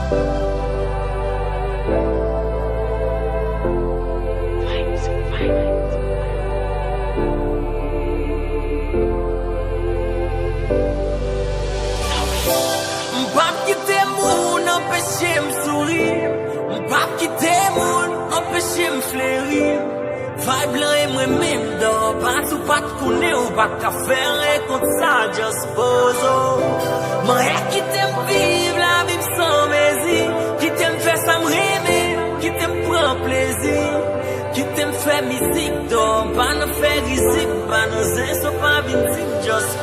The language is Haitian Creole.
M'pap kite moun empêche m'sourire. M'pap kite moun empêche m'fléri. Vibe blanc et moi même dans pas tout pas connaît ou pas qu'à faire contre ça just pose. Moi qui t'aime vivre la vie sans mesure, qui t'aime faire ça me rêver, qui t'aime prendre plaisir, qui t'aime faire musique donc pas nous faire risque, pas nous so pas vite just